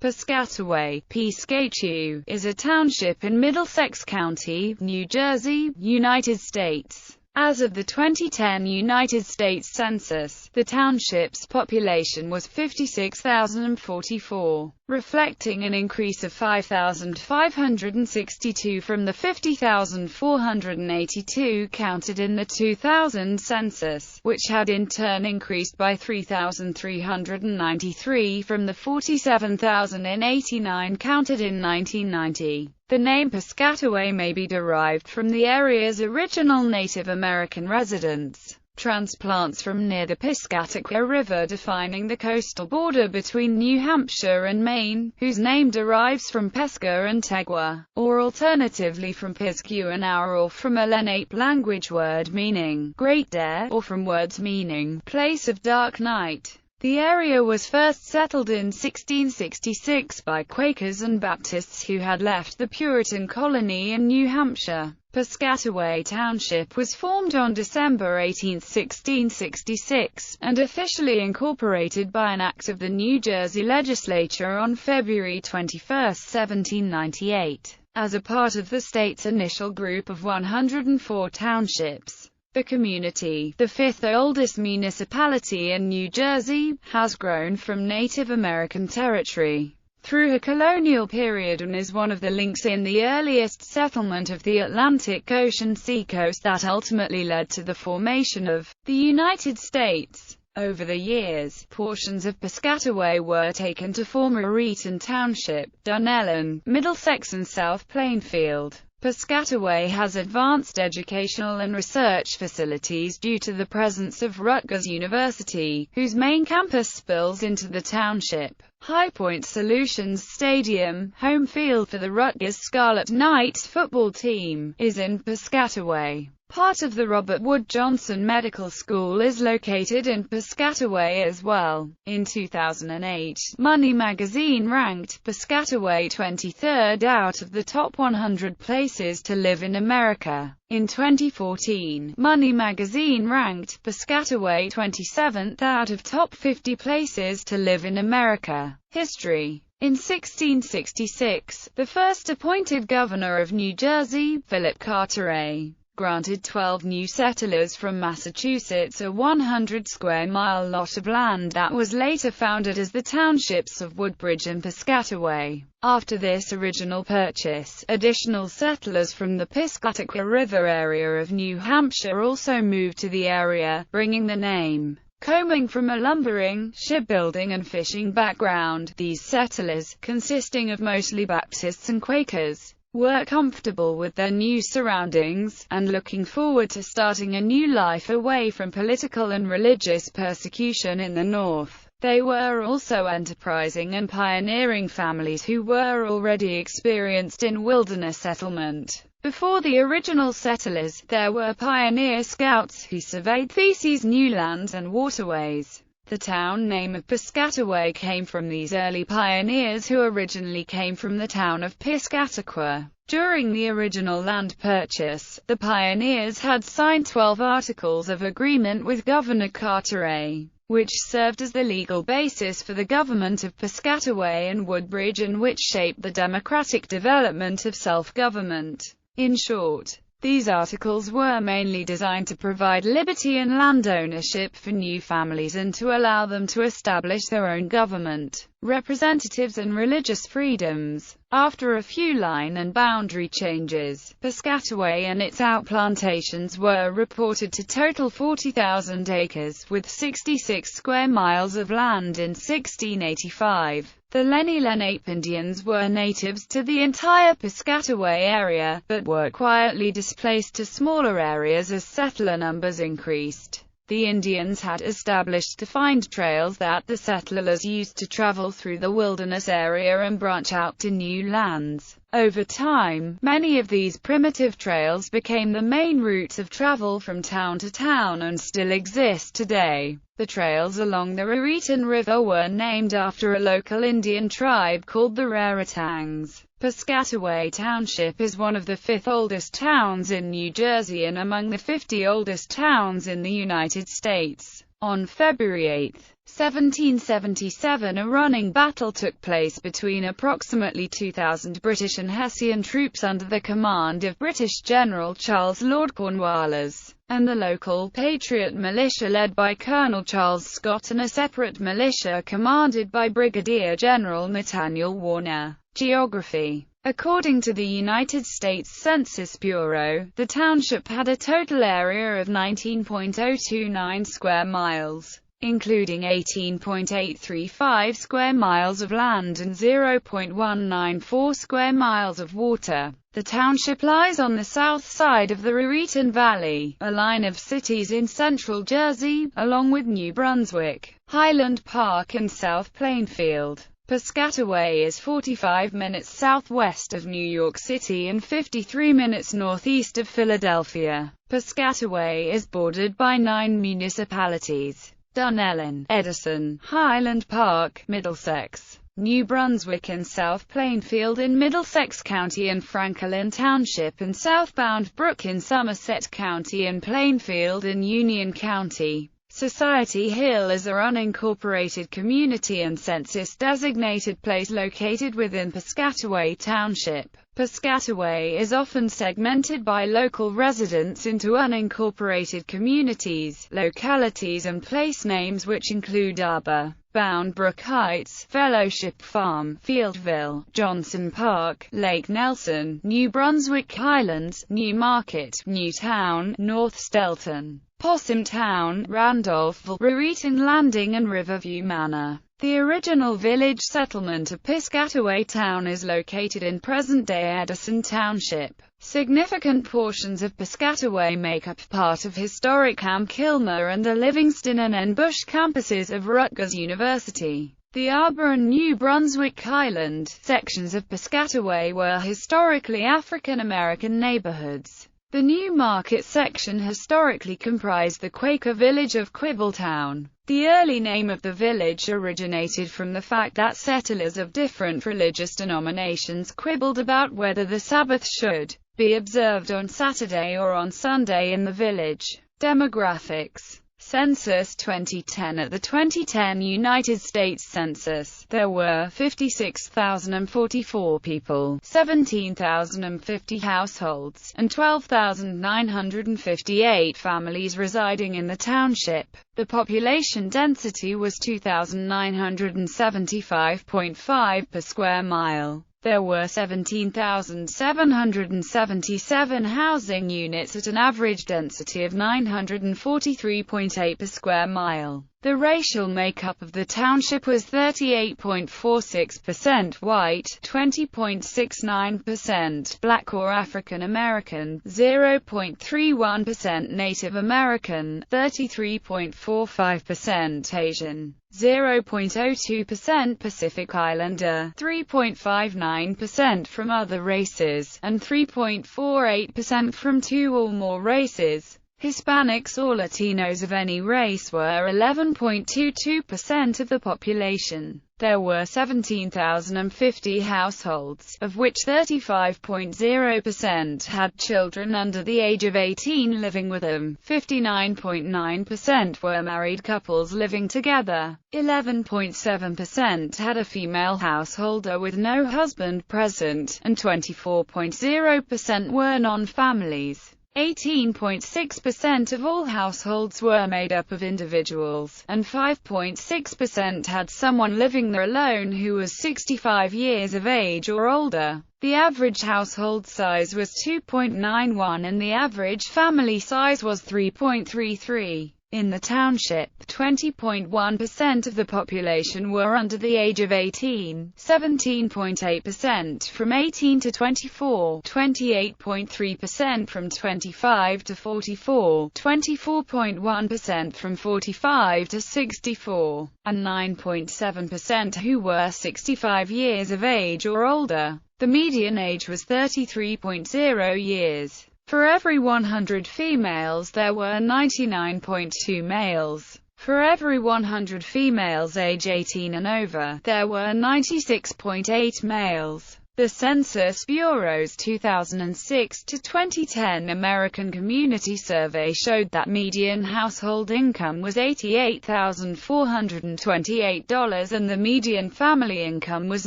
Piscataway, pɪ́skētəweɪ, is a township in Middlesex County, New Jersey, United States. As of the 2010 United States Census, the township's population was 56,044, reflecting an increase of 5,562 from the 50,482 counted in the 2000 census, which had in turn increased by 3,393 from the 47,089 counted in 1990. The name Piscataway may be derived from the area's original Native American residents. Transplants from near the Piscataway River defining the coastal border between New Hampshire and Maine, whose name derives from pesca and tegua, or alternatively from pɪ́skētəweɪ, or from a Lenape language word meaning great dare, or from words meaning place of dark night. The area was first settled in 1666 by Quakers and Baptists who had left the Puritan colony in New Hampshire. Piscataway Township was formed on December 18, 1666, and officially incorporated by an act of the New Jersey legislature on February 21, 1798, as a part of the state's initial group of 104 townships. The community, the fifth oldest municipality in New Jersey, has grown from Native American territory through a colonial period and is one of the links in the earliest settlement of the Atlantic Ocean seacoast that ultimately led to the formation of the United States. Over the years, portions of Piscataway were taken to form Zeete Township, Dunellen, Middlesex and South Plainfield. Piscataway has advanced educational and research facilities due to the presence of Rutgers University, whose main campus spills into the township. High Point Solutions Stadium, home field for the Rutgers Scarlet Knights football team, is in Piscataway. Part of the Robert Wood Johnson Medical School is located in Piscataway as well. In 2008, Money magazine ranked Piscataway 23rd out of the top 100 places to live in America. In 2014, Money magazine ranked Piscataway 27th out of top 50 places to live in America. History. In 1666, the first appointed governor of New Jersey, Philip Carteret, granted 12 new settlers from Massachusetts a 100-square-mile lot of land that was later founded as the townships of Woodbridge and Piscataway. After this original purchase, additional settlers from the Piscataway River area of New Hampshire also moved to the area, bringing the name. Coming from a lumbering, shipbuilding and fishing background, these settlers, consisting of mostly Baptists and Quakers, were comfortable with their new surroundings, and looking forward to starting a new life away from political and religious persecution in the North. They were also enterprising and pioneering families who were already experienced in wilderness settlement. Before the original settlers, there were pioneer scouts who surveyed these new lands and waterways. The town name of Piscataway came from these early pioneers who originally came from the town of Piscataway. During the original land purchase, the pioneers had signed 12 articles of agreement with Governor Carteret, which served as the legal basis for the government of Piscataway and Woodbridge and which shaped the democratic development of self-government. In short, these articles were mainly designed to provide liberty and land ownership for new families and to allow them to establish their own government, representatives and religious freedoms. After a few line and boundary changes, Piscataway and its outplantations were reported to total 40,000 acres, with 66 square miles of land in 1685. The Lenape Indians were natives to the entire Piscataway area, but were quietly displaced to smaller areas as settler numbers increased. The Indians had established defined trails that the settlers used to travel through the wilderness area and branch out to new lands. Over time, many of these primitive trails became the main routes of travel from town to town and still exist today. The trails along the Zeete River were named after a local Indian tribe called the Raritangs. Piscataway Township is one of the 5th oldest towns in New Jersey and among the 50 oldest towns in the United States. On February 8, 1777 a running battle took place between approximately 2,000 British and Hessian troops under the command of British General Charles Lord Cornwallis, and the local Patriot militia led by Colonel Charles Scott and a separate militia commanded by Brigadier General Nathaniel Warner. Geography. According to the United States Census Bureau, the township had a total area of 19.029 square miles, including 18.835 square miles of land and 0.194 square miles of water. The township lies on the south side of the Raritan Valley, a line of cities in central Jersey, along with New Brunswick, Highland Park and South Plainfield. Piscataway is 45 minutes southwest of New York City and 53 minutes northeast of Philadelphia. Piscataway is bordered by 9 municipalities: Dunellen, Edison, Highland Park, Middlesex, New Brunswick and South Plainfield in Middlesex County and Franklin Township and southbound Brook in Somerset County and Plainfield in Union County. Society Hill is a unincorporated community and census-designated place located within Piscataway Township. Piscataway is often segmented by local residents into unincorporated communities, localities and place names which include Arbor, Bound Brook Heights, Fellowship Farm, Fieldville, Johnson Park, Lake Nelson, New Brunswick Highlands, New Market, Newtown, North Stelton, Possum Town, Randolphville, Raritan Landing and Riverview Manor. The original village settlement of Piscataway Town is located in present-day Edison Township. Significant portions of Piscataway make up part of historic Camp Kilmer and the Livingston and Bush campuses of Rutgers University. The Arbor and New Brunswick Highland sections of Piscataway were historically African American neighborhoods. The New Market section historically comprised the Quaker village of Quibbletown. The early name of the village originated from the fact that settlers of different religious denominations quibbled about whether the Sabbath should be observed on Saturday or on Sunday in the village. Demographics. Census 2010. At the 2010 United States Census, there were 56,044 people, 17,050 households, and 12,958 families residing in the township. The population density was 2,975.5 per square mile. There were 17,777 housing units at an average density of 943.8 per square mile. The racial makeup of the township was 38.46% white, 20.69% black or African American, 0.31% Native American, 33.45% Asian, 0.02% Pacific Islander, 3.59% from other races, and 3.48% from 2 or more races. Hispanics or Latinos of any race were 11.22% of the population. There were 17,050 households, of which 35.0% had children under the age of 18 living with them, 59.9% were married couples living together, 11.7% had a female householder with no husband present, and 24.0% were non-families. 18.6% of all households were made up of individuals, and 5.6% had someone living there alone who was 65 years of age or older. The average household size was 2.91 and the average family size was 3.33. In the township, 20.1% of the population were under the age of 18, 17.8% from 18 to 24, 28.3% from 25 to 44, 24.1% from 45 to 64, and 9.7% who were 65 years of age or older. The median age was 33.0 years. For every 100 females there were 99.2 males. For every 100 females age 18 and over, there were 96.8 males. The Census Bureau's 2006 to 2010 American Community Survey showed that median household income was $88,428 and the median family income was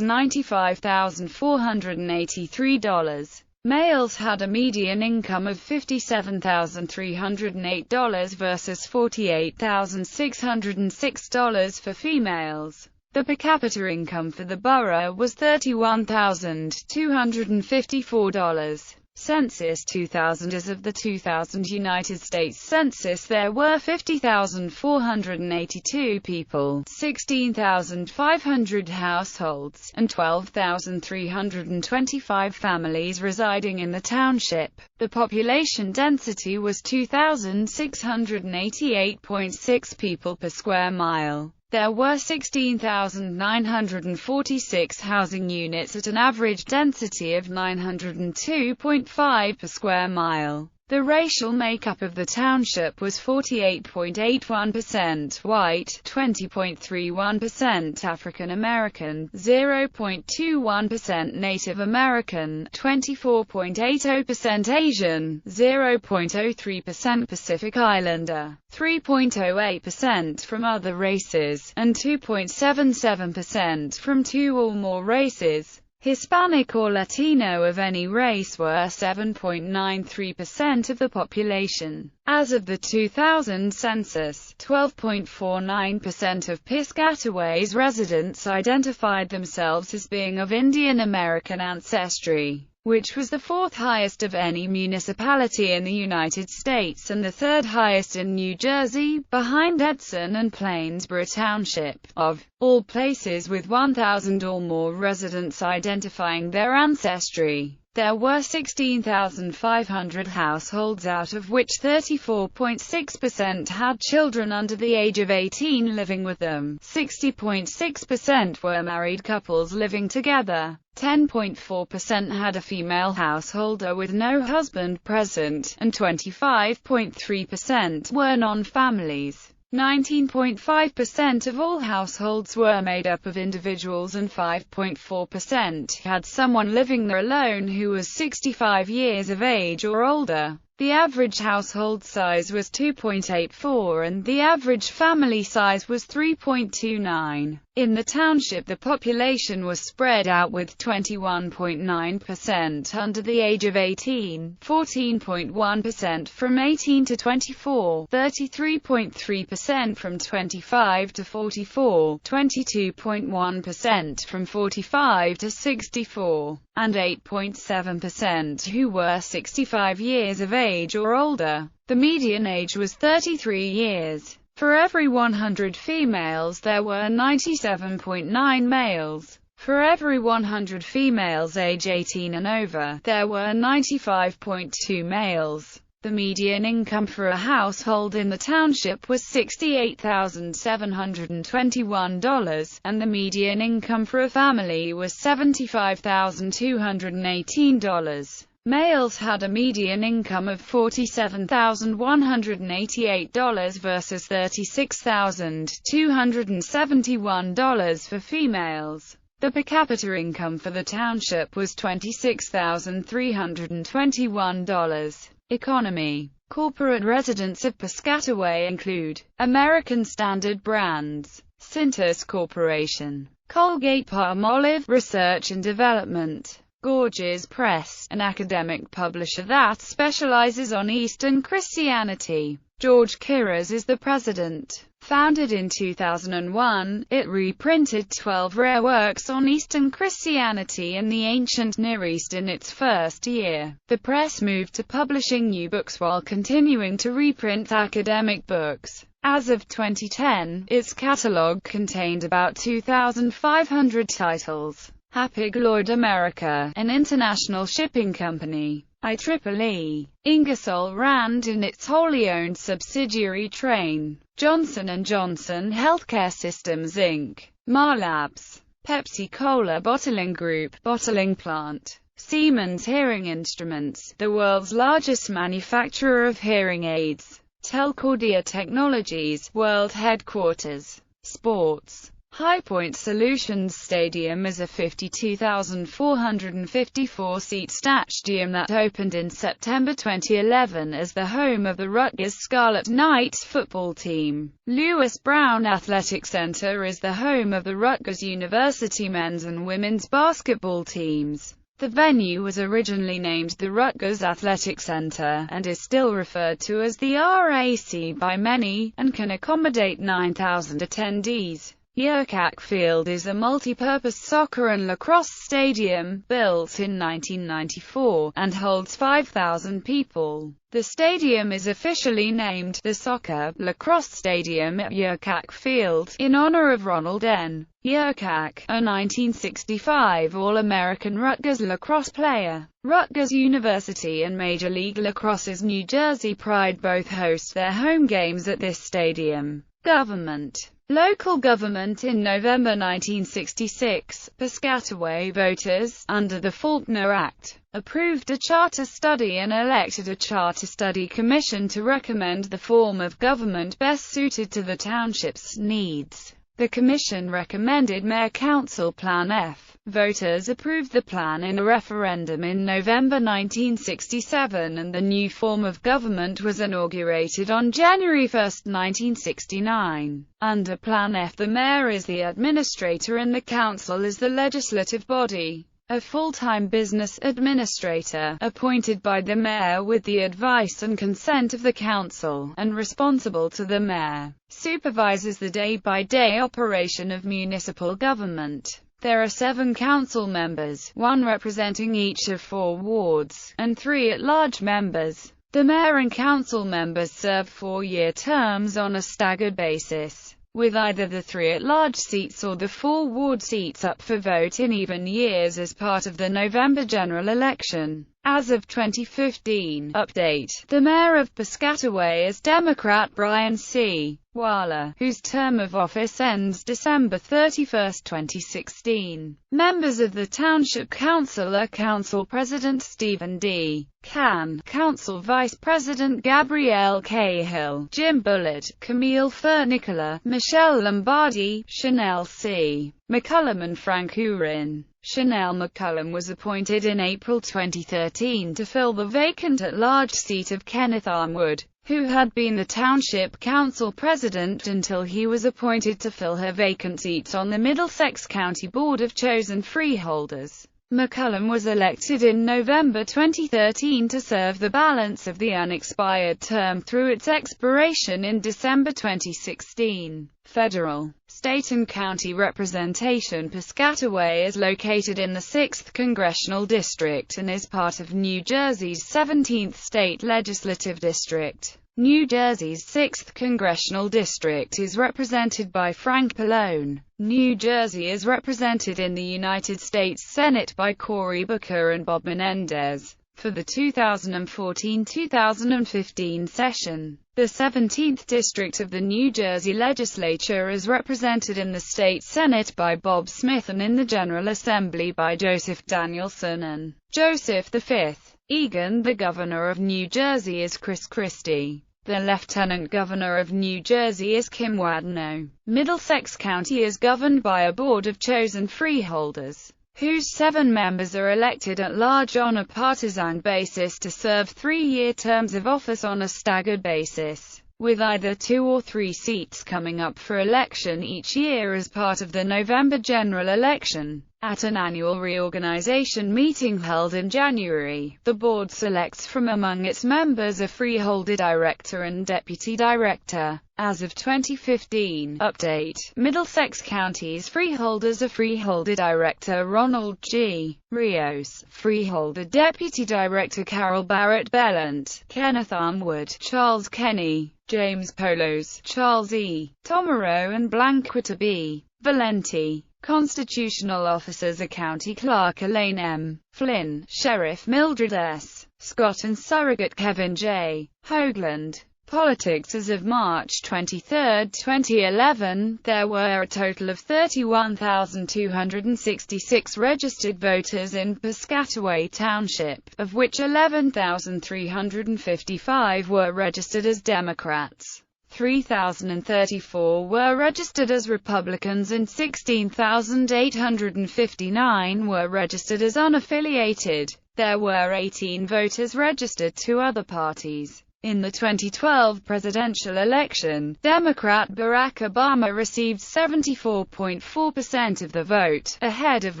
$95,483. Males had a median income of $57,308 versus $48,606 for females. The per capita income for the borough was $31,254. Census 2000. As of the 2000 United States Census, there were 50,482 people, 16,500 households, and 12,325 families residing in the township. The population density was 2,688.6 people per square mile. There were 16,946 housing units at an average density of 902.5 per square mile. The racial makeup of the township was 48.81% white, 20.31% African American, 0.21% Native American, 24.80% Asian, 0.03% Pacific Islander, 3.08% from other races, and 2.77% from two or more races. Hispanic or Latino of any race were 7.93% of the population. As of the 2000 census, 12.49% of Piscataway's residents identified themselves as being of Indian American ancestry, which was the fourth highest of any municipality in the United States and the third highest in New Jersey, behind Edson and Plainsboro Township. Of all places with 1,000 or more residents identifying their ancestry, there were 16,500 households, out of which 34.6% had children under the age of 18 living with them, 60.6% were married couples living together, 10.4% had a female householder with no husband present, and 25.3% were non-families. 19.5% of all households were made up of individuals and 5.4% had someone living there alone who was 65 years of age or older. The average household size was 2.84 and the average family size was 3.29. In the township, the population was spread out with 21.9% under the age of 18, 14.1% from 18 to 24, 33.3% from 25 to 44, 22.1% from 45 to 64, and 8.7% who were 65 years of age or older. The median age was 33 years. For every 100 females there were 97.9 males. For every 100 females age 18 and over, there were 95.2 males. The median income for a household in the township was $68,721, and the median income for a family was $75,218. Males had a median income of $47,188 versus $36,271 for females. The per capita income for the township was $26,321. Economy. Corporate residents of Piscataway include American Standard Brands, Cintas Corporation, Colgate-Palmolive, Research and Development, Gorges Press, an academic publisher that specializes on Eastern Christianity. George Kiraz is the president. Founded in 2001, it reprinted 12 rare works on Eastern Christianity and the ancient Near East in its first year. The press moved to publishing new books while continuing to reprint academic books. As of 2010, its catalog contained about 2,500 titles. Hapag-Lloyd America, an international shipping company, IEEE, Ingersoll Rand and its wholly owned subsidiary Train, Johnson & Johnson Healthcare Systems Inc., Marlabs, Pepsi-Cola Bottling Group, bottling plant, Siemens Hearing Instruments, the world's largest manufacturer of hearing aids, Telcordia Technologies, world headquarters, sports, High Point Solutions Stadium is a 52,454-seat stadium that opened in September 2011 as the home of the Rutgers Scarlet Knights football team. Lewis Brown Athletic Center is the home of the Rutgers University men's and women's basketball teams. The venue was originally named the Rutgers Athletic Center, and is still referred to as the RAC by many, and can accommodate 9,000 attendees. Yurkak Field is a multi-purpose soccer and lacrosse stadium, built in 1994, and holds 5,000 people. The stadium is officially named the Soccer Lacrosse Stadium at Yurkak Field, in honor of Ronald N. Yurkak, a 1965 All-American Rutgers lacrosse player. Rutgers University and Major League Lacrosse's New Jersey Pride both host their home games at this stadium. Government. Local government. In November 1966, Piscataway voters, under the Faulkner Act, approved a charter study and elected a charter study commission to recommend the form of government best suited to the township's needs. The commission recommended Mayor-Council Plan F. Voters approved the plan in a referendum in November 1967, and the new form of government was inaugurated on January 1, 1969. Under Plan F, the mayor is the administrator and the council is the legislative body. A full-time business administrator, appointed by the mayor with the advice and consent of the council, and responsible to the mayor, supervises the day-by-day operation of municipal government. There are 7 council members, 1 representing each of 4 wards, and 3 at-large members. The mayor and council members serve 4-year terms on a staggered basis, with either the 3 at-large seats or the 4 ward seats up for vote in even years as part of the November general election. As of 2015, update, the mayor of Piscataway is Democrat Brian C. Waller, whose term of office ends December 31, 2016. Members of the Township Council are Council President Stephen D. Can, Council Vice President Gabrielle Cahill, Jim Bullard, Camille Furnicola, Michelle Lombardi, Chanel C. McCullum and Frank Urin. Chanel McCullum was appointed in April 2013 to fill the vacant at-large seat of Kenneth Armwood, who had been the Township Council President until he was appointed to fill her vacant seat on the Middlesex County Board of Chosen Freeholders. McCullum was elected in November 2013 to serve the balance of the unexpired term through its expiration in December 2016. Federal, state and county representation. Piscataway is located in the 6th Congressional District and is part of New Jersey's 17th State Legislative District. New Jersey's 6th Congressional District is represented by Frank Pallone. New Jersey is represented in the United States Senate by Cory Booker and Bob Menendez. For the 2014-2015 session, the 17th District of the New Jersey Legislature is represented in the State Senate by Bob Smith and in the General Assembly by Joseph Danielson and Joseph V. Egan. The Governor of New Jersey is Chris Christie. The Lieutenant Governor of New Jersey is Kim Wadenow. Middlesex County is governed by a Board of Chosen Freeholders, whose 7 members are elected at large on a partisan basis to serve 3-year terms of office on a staggered basis, with either 2 or 3 seats coming up for election each year as part of the November general election. At an annual reorganization meeting held in January, the board selects from among its members a freeholder director and deputy director. As of 2015, update, Middlesex County's freeholders are freeholder director Ronald G. Rios, freeholder deputy director Carol Barrett Bellant, Kenneth Armwood, Charles Kenny, James Polos, Charles E. Tomero and Blanquita B. Valenti. Constitutional officers are County Clerk Elaine M. Flynn, Sheriff Mildred S. Scott and Surrogate Kevin J. Hoagland. Politics. As of March 23, 2011, there were a total of 31,266 registered voters in Piscataway Township, of which 11,355 were registered as Democrats. 3,034 were registered as Republicans and 16,859 were registered as unaffiliated. There were 18 voters registered to other parties. In the 2012 presidential election, Democrat Barack Obama received 74.4% of the vote, ahead of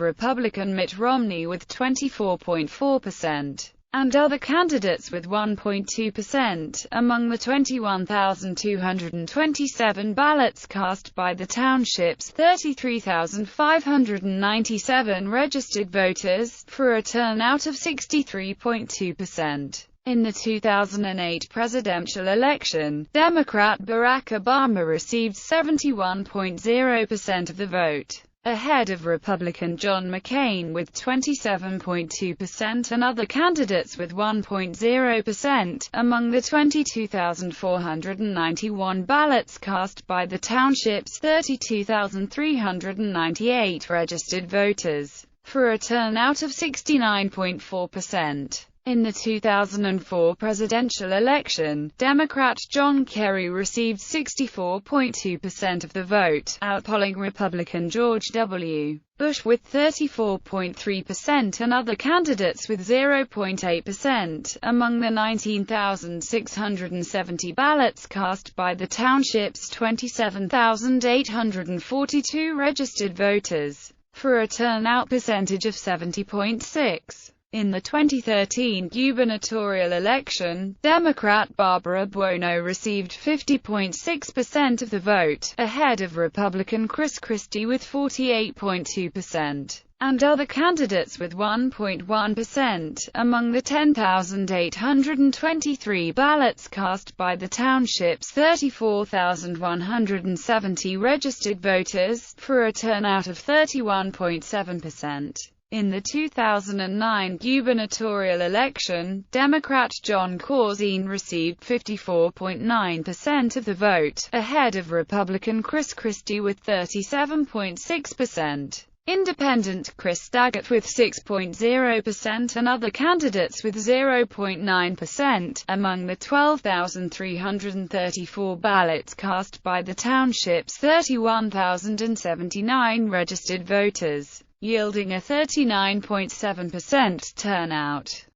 Republican Mitt Romney with 24.4%. and other candidates with 1.2%. Among the 21,227 ballots cast by the township's 33,597 registered voters, for a turnout of 63.2%. In the 2008 presidential election, Democrat Barack Obama received 71.0% of the vote, ahead of Republican John McCain with 27.2% and other candidates with 1.0%. Among the 22,491 ballots cast by the township's 32,398 registered voters, for a turnout of 69.4%. In the 2004 presidential election, Democrat John Kerry received 64.2% of the vote, outpolling Republican George W. Bush with 34.3% and other candidates with 0.8%. Among the 19,670 ballots cast by the township's 27,842 registered voters, for a turnout percentage of 70.6%. In the 2013 gubernatorial election, Democrat Barbara Buono received 50.6% of the vote, ahead of Republican Chris Christie with 48.2%, and other candidates with 1.1%. Among the 10,823 ballots cast by the township's 34,170 registered voters, for a turnout of 31.7%. In the 2009 gubernatorial election, Democrat John Corzine received 54.9% of the vote, ahead of Republican Chris Christie with 37.6%. Independent Chris Daggett with 6.0% and other candidates with 0.9%. Among the 12,334 ballots cast by the township's 31,079 registered voters, yielding a 39.7% turnout.